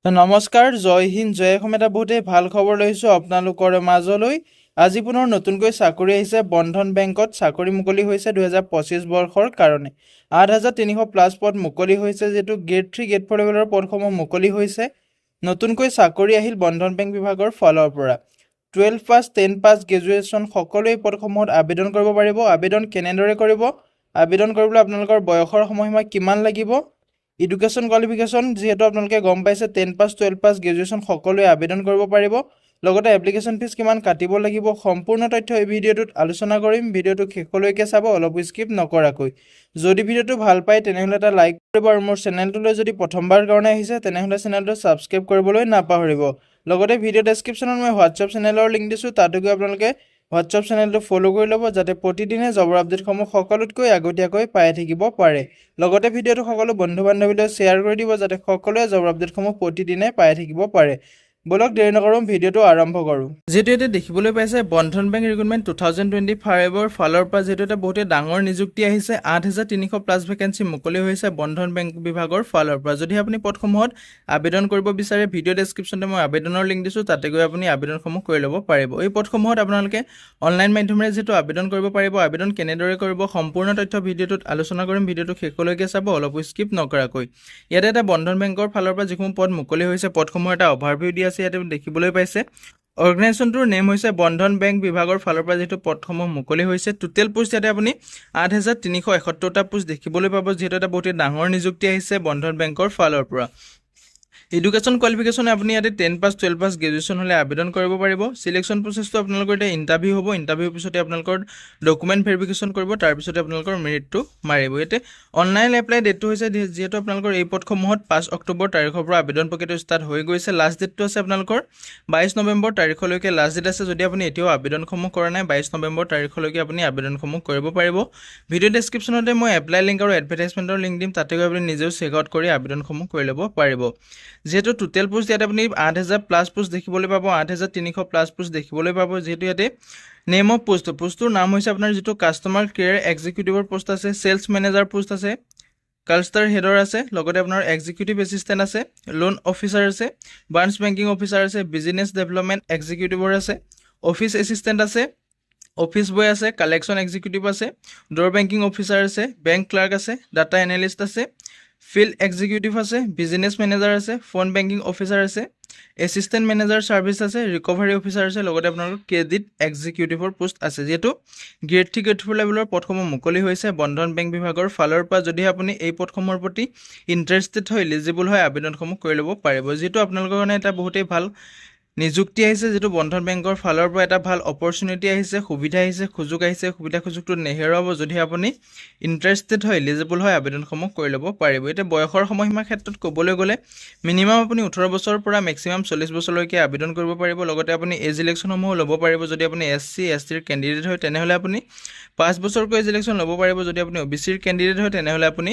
তো নমস্কাৰ, জয় হিন্দ, জয় অসম। এটা বহুতেই ভাল খবৰ লৈছোঁ আপোনালোকৰ মাজলৈ। আজি পুনৰ নতুনকৈ চাকৰি আহিছে। বন্ধন বেংকত চাকৰি মুকলি হৈছে 2025 বৰ্ষৰ কাৰণে 8,300+ পদ মুকলি হৈছে, যিহেতু গ্ৰেড 3 গ্ৰেড 4 লেভেলৰ পদসমূহ মুকলি হৈছে। নতুনকৈ চাকৰি আহিল বন্ধন বেংক বিভাগৰ ফালৰ পৰা। 12 পাছ 10 পাছ গ্ৰেজুৱেশ্যন সকলোৱে এই পদসমূহত আবেদন কৰিব পাৰিব। আবেদন কেনেদৰে কৰিব, আবেদন কৰিবলৈ আপোনালোকৰ বয়সৰ সময়সীমা কিমান লাগিব, এডুকেশ্যন কোৱালিফিকেশ্যন যিহেতু আপোনালোকে গম পাইছে 10 পাছ 12 পাছ গ্ৰেজুৱেশ্যন সকলোৱে আবেদন কৰিব পাৰিব। লগতে এপ্লিকেশ্যন ফিজ কিমান কাটিব লাগিব, সম্পূৰ্ণ তথ্য এই ভিডিঅ'টোত আলোচনা কৰিম। ভিডিঅ'টো শেষলৈকে চাব, অলপ স্কিপ নকৰাকৈ। যদি ভিডিঅ'টো ভাল পায় তেনেহ'লে এটা লাইক কৰিব, আৰু মোৰ চেনেলটোলৈ যদি প্ৰথমবাৰ কাৰণে আহিছে তেনেহ'লে চেনেলটো ছাবস্ক্ৰাইব কৰিবলৈ নাপাহৰিব। লগতে ভিডিঅ' ডেছক্ৰিপশ্যনত মই হোৱাটছআপ চেনেলৰ লিংক দিছোঁ, তাতো গৈ আপোনালোকে হোৱাটছআপ চেনেলটো ফ'ল' কৰি ল'ব, যাতে প্ৰতিদিনে জবৰ আপডেটসমূহ সকলোতকৈ আগতীয়াকৈ পাই থাকিব পাৰে। লগতে ভিডিঅ'টো সকলো বন্ধু বান্ধৱীলৈ শ্বেয়াৰ কৰি দিব, যাতে সকলোৱে জবৰ আপডেটসমূহ প্ৰতিদিনে পাই থাকিব পাৰে। বলক দেৰি নকৰোঁ, ভিডিঅ'টো আৰম্ভ কৰোঁ। যিহেতু এতিয়া দেখিবলৈ পাইছে বন্ধন বেংক ৰিক্ৰুটমেণ্ট 2025ৰ ফালৰ পৰা যিহেতু এটা বহুতেই ডাঙৰ নিযুক্তি আহিছে। 8,300+ ভেকেঞ্চি মুকলি হৈছে বন্ধন বেংক বিভাগৰ ফালৰ পৰা। যদি আপুনি পদসমূহত আবেদন কৰিব বিচাৰে, ভিডিঅ' ডেছক্ৰিপশ্যনতে মই আবেদনৰ লিংক দিছোঁ, তাতে গৈ আপুনি আবেদনসমূহ কৰি ল'ব পাৰিব। এই পদসমূহত আপোনালোকে অনলাইন মাধ্যমেৰে যিহেতু আবেদন কৰিব পাৰিব। আবেদন কেনেদৰে কৰিব সম্পূৰ্ণ তথ্য ভিডিঅ'টোত আলোচনা কৰিম। ভিডিঅ'টো শেষলৈকে চাব, অলপ স্কিপ নকৰাকৈ। ইয়াতে এটা বন্ধন বেংকৰ ফালৰ পৰা যিসমূহ পদ মুকলি হৈছে, পদসমূহৰ এটা অভাৰভিউ দি আছে। ইয়াতে দেখিবলৈ পাইছে অৰ্গেনাইজেশ্যনটোৰ নেম হৈছে বন্ধন বেংক বিভাগৰ ফালৰ পৰা যিহেতু পদসমূহ মুকলি হৈছে। টোটেল পোষ্ট ইয়াতে আপুনি 8,371টা পোষ্ট দেখিবলৈ পাব, যিহেতু এটা বহুতেই ডাঙৰ নিযুক্তি আহিছে বন্ধন বেংকৰ ফালৰ পৰা। এডুকেশ্যন কোৱালিফিকেশ্যনে আপুনি ইয়াতে 10 পাছ 12 পাছ গ্ৰেজুৱেশ্যন হ'লে আবেদন কৰিব পাৰিব। চিলেকশ্যন প্ৰচেছটো আপোনালোকৰ এতিয়া ইণ্টাৰভিউ হ'ব। ইণ্টাৰভিউৰ পিছতে আপোনালোকৰ ডকুমেণ্ট ভেৰিফিকেশ্যন কৰিব, তাৰপিছতে আপোনালোকৰ মেৰিটটো মাৰিব। ইয়াতে অনলাইন এপ্লাই ডেটটো হৈছে, যিহেতু আপোনালোকৰ এই পদসমূহত 5 অক্টোবৰ তাৰিখৰ পৰা আবেদন প্ৰক্ৰিয়াটো ষ্টাৰ্ট হৈ গৈছে। লাষ্ট ডেটটো আছে আপোনালোকৰ 22 নৱেম্বৰ তাৰিখলৈকে লাষ্ট ডেট আছে। যদি আপুনি এতিয়াও আবেদনসমূহ কৰা নাই, 22 নৱেম্বৰ তাৰিখলৈকে আপুনি আবেদনসমূহ কৰিব পাৰিব। ভিডিঅ' ডেছক্ৰিপশ্যনতে মই এপ্লাই লিংক আৰু এডভাৰটাইজমেণ্টৰ লিংক দিম, তাতে গৈ আপুনি নিজেও চেক আউট কৰি আবেদনসমূহ কৰি ল'ব পাৰিব। যিহেতু টোটেল পোষ্ট ইয়াতে আপুনি 8,000+ পোষ্ট দেখিবলৈ পাব, 8,300+ পোষ্ট দেখিবলৈ পাব। যিহেতু ইয়াতে নেম অফ পোষ্টটোৰ নাম হৈছে আপোনাৰ যিটো কাষ্টমাৰ কেয়াৰ এক্সিকিউটিভৰ পোষ্ট আছে, ছেলছ মেনেজাৰ পোষ্ট আছে, কালষ্টাৰ হেডৰ আছে, লগতে আপোনাৰ এক্সিকিউটিভ এছিষ্টেণ্ট আছে, লোন অফিচাৰ আছে, ব্ৰাঞ্চ বেংকিং অফিচাৰ আছে, বিজনেছ ডেভেলপমেণ্ট এক্সিকিউটিভৰ আছে, অফিচ এছিষ্টেণ্ট আছে, অফিচ বয় আছে, কালেকশ্যন এক্সিকিউটিভ আছে, ড'ৰ বেংকিং অফিচাৰ আছে, বেংক ক্লাৰ্ক আছে, ডাটা এনালিষ্ট আছে, ফিল্ড এক্সিকিউটিভ আছে, বিজনেছ মেনেজাৰ আছে, ফোন বেংকিং অফিচাৰ আছে, এছিষ্টেণ্ট মেনেজাৰ ছাৰ্ভিচ আছে, ৰিকভাৰী অফিচাৰ আছে, লগতে আপোনালোকৰ ক্ৰেডিট এক্সিকিউটিভৰ পোষ্ট আছে। যিহেতু গ্ৰেড 3 গ্ৰেড 4 লেভেলৰ পদসমূহ মুকলি হৈছে বন্ধন বেংক বিভাগৰ ফালৰ পৰা। যদি আপুনি এই পদসমূহৰ প্ৰতি ইণ্টাৰেষ্টেড হয়, এলিজিবল হয়, আবেদনসমূহ কৰি ল'ব পাৰিব। যিহেতু আপোনালোকৰ কাৰণে এটা বহুতেই ভাল নিযুক্তি আহিছে, যিটো বন্ধন বেংকৰ ফালৰ পৰা এটা ভাল অপৰচুনিটি আহিছে, সুবিধা আহিছে, সুযোগ আহিছে। সুযোগটো নেহেৰুৱাব। যদি আপুনি ইণ্টাৰেষ্টেড হয়, এলিজিবল হয়, আবেদনসমূহ কৰি ল'ব পাৰিব। এতিয়া বয়সৰ সময়সীমাৰ ক্ষেত্ৰত ক'বলৈ গ'লে মিনিমাম আপুনি 18 বছৰৰ পৰা মেক্সিমাম 40 বছৰলৈকে আবেদন কৰিব পাৰিব। লগতে আপুনি এজ ইলেকশ্যনসমূহ ল'ব পাৰিব। যদি আপুনি SC STৰ কেণ্ডিডেট হয় তেনেহ'লে আপুনি 5 বছৰকৈ এজ ইলেকশ্যন ল'ব পাৰিব। যদি আপুনি OBCৰ কেণ্ডিডেট হয় তেনেহ'লে আপুনি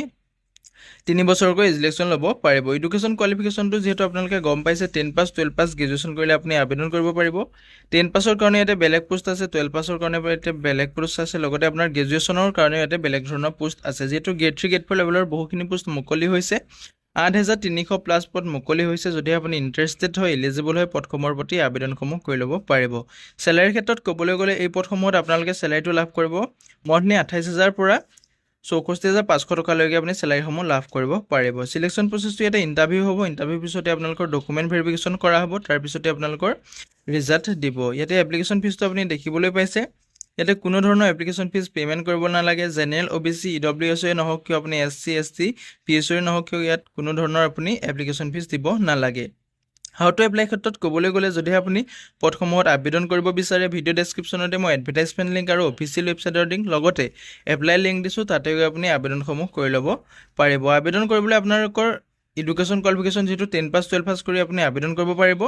3 বছৰকৈ এজ ইলেকশ্যন ল'ব পাৰিব। এডুকেশ্যন কোৱালিফিকেশ্যনটো যিহেতু আপোনালোকে গম পাইছে 10 পাছ 12 পাছ গ্ৰেজুৱেশ্যন কৰিলে আপুনি আবেদন কৰিব পাৰিব। 10 পাছৰ কাৰণে ইয়াতে বেলেগ পোষ্ট আছে, 12 পাছৰ কাৰণে ইয়াতে বেলেগ পোষ্ট আছে, লগতে আপোনাৰ গ্ৰেজুৱেশ্যনৰ কাৰণে ইয়াতে বেলেগ ধৰণৰ পোষ্ট আছে। যিহেতু গ্ৰেড 3 গ্ৰেড 4 লেভেলৰ বহুখিনি পোষ্ট মুকলি হৈছে, 8,300+ পদ মুকলি হৈছে। যদি আপুনি ইণ্টাৰেষ্টেড হয়, এলিজিবল হয়, পদসমূহৰ প্ৰতি আবেদনসমূহ কৰি ল'ব পাৰিব। চেলাৰীৰ ক্ষেত্ৰত ক'বলৈ গ'লে এই পদসমূহত আপোনালোকে চেলাৰীটো লাভ কৰিব মন্থলি 28,000 পৰা 64,500 টকালৈকে আপুনি চেলাৰীসমূহ লাভ কৰিব পাৰিব। চিলেকশ্যন প্ৰচেছটো ইয়াতে ইণ্টাৰভিউ হ'ব। ইণ্টাৰভিউৰ পিছতে আপোনালোকৰ ডকুমেণ্ট ভেৰিফিকেশ্যন কৰা হ'ব, তাৰপিছতে আপোনালোকৰ ৰিজাল্ট দিব। ইয়াতে এপ্লিকেশ্যন ফিজটো আপুনি দেখিবলৈ পাইছে। ইয়াতে কোনো ধৰণৰ এপ্লিকেশ্যন ফিজ পে'মেণ্ট কৰিব নালাগে। জেনেৰেল OBC EWS নহওক কিয়, আপুনি SC ST PSO নহওক কিয়, ইয়াত কোনো ধৰণৰ আপুনি এপ্লিকেশ্যন ফিজ দিব নালাগে। হাউ টু এপ্লাই ক্ষেত্ৰত ক'বলৈ গ'লে যদি আপুনি পদসমূহত আবেদন কৰিব বিচাৰে, ভিডিঅ' ডেছক্ৰিপশ্যনতে মই এডভাৰটাইজমেণ্ট লিংক আৰু অফিচিয়েল ৱেবছাইটৰ লিংক লগতে এপ্লাই লিংক দিছোঁ, তাতে গৈ আপুনি আবেদনসমূহ কৰি ল'ব পাৰিব। আবেদন কৰিবলৈ আপোনালোকৰ এডুকেশ্যন কোৱালিফিকেশ্যন যিহেতু 10 পাছ 12 পাছ কৰি আপুনি আবেদন কৰিব পাৰিব।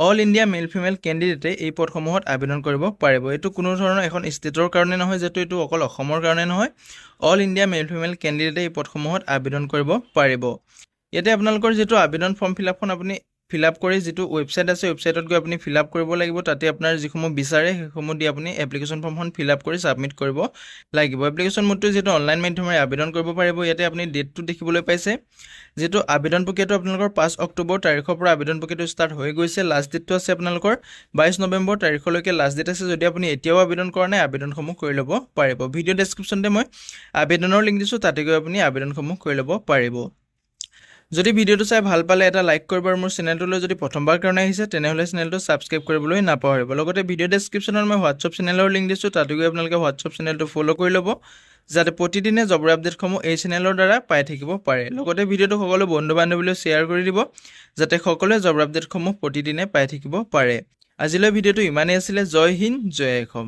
অল ইণ্ডিয়া মেল ফিমেল কেণ্ডিডেটে এই পদসমূহত আবেদন কৰিব পাৰিব। এইটো কোনো ধৰণৰ এখন ষ্টেটৰ কাৰণে নহয়, যিহেতু এইটো অকল অসমৰ কাৰণে নহয়। অল ইণ্ডিয়া মেল ফিমেল কেণ্ডিডেটে এই পদসমূহত আবেদন কৰিব পাৰিব। ইয়াতে আপোনালোকৰ যিটো আবেদন ফৰ্ম ফিল আপখন আপুনি ফিল আপ কৰি যিটো ৱেবছাইট আছে ৱেবছাইটত গৈ আপুনি ফিল আপ কৰিব লাগিব তাতে আপোনাৰ যিসমূহ বিচাৰে সেইসমূহ দি আপুনি এপ্লিকেশ্যন ফৰ্মখন ফিল আপ কৰি ছাবমিট কৰিব লাগিব এপ্লিকেশ্যন মোডটো যিটো অনলাইন মাধ্যমেৰে আবেদন কৰিব পাৰিব ইয়াতে আপুনি ডেটটো দেখিবলৈ পাইছে যেটো আবেদন প্ৰক্ৰিয়াটো আপোনালোকৰ 5 অক্টোবৰ তাৰিখৰ পৰা আবেদন প্ৰক্ৰিয়াটো ষ্টাৰ্ট হৈ গৈছে লাষ্ট ডেটটো আছে আপোনালোকৰ 22 নৱেম্বৰ তাৰিখলৈকে লাষ্ট ডেট আছে যদি আপুনি এতিয়াও আবেদন কৰা নাই আবেদনসমূহ কৰি ল'ব পাৰিব ভিডিও ডেসক্ৰিপচনতে মই আবেদনৰ লিংক দিছো তাতে গৈ আপুনি আবেদনসমূহ কৰি ল'ব পাৰিব যদি ভিডিওটো চাই ভাল পালে এটা লাইক কৰিব আৰু মোৰ চেনেলটোলৈ যদি প্ৰথমবাৰ কাৰণে আহিছে তেনেহলে চেনেলটো সাবস্ক্ৰাইব কৰিবলৈ নাপাহৰিব লগতে ভিডিও ডেসক্ৰিপচনত মই WhatsApp চেনেলৰ লিংক দিছো তাতে গৈ আপোনালোকে WhatsApp চেনেলটো ফলো কৰি ল'ব যাতে প্ৰতিদিনে জবৰ আপডেটসমূহ এই চেনেলৰ দ্বাৰা পাই থাকিব পাৰে লগতে ভিডিওটো সকলো বন্ধু-বান্ধৱীলৈ শ্বেয়াৰ কৰি দিব যাতে সকলোৱে জবৰ আপডেটসমূহ প্ৰতিদিনে পাই থাকিব পাৰে আজিলৈ ভিডিওটো ইমানেই আছিল জয় হিন্দ জয় অসম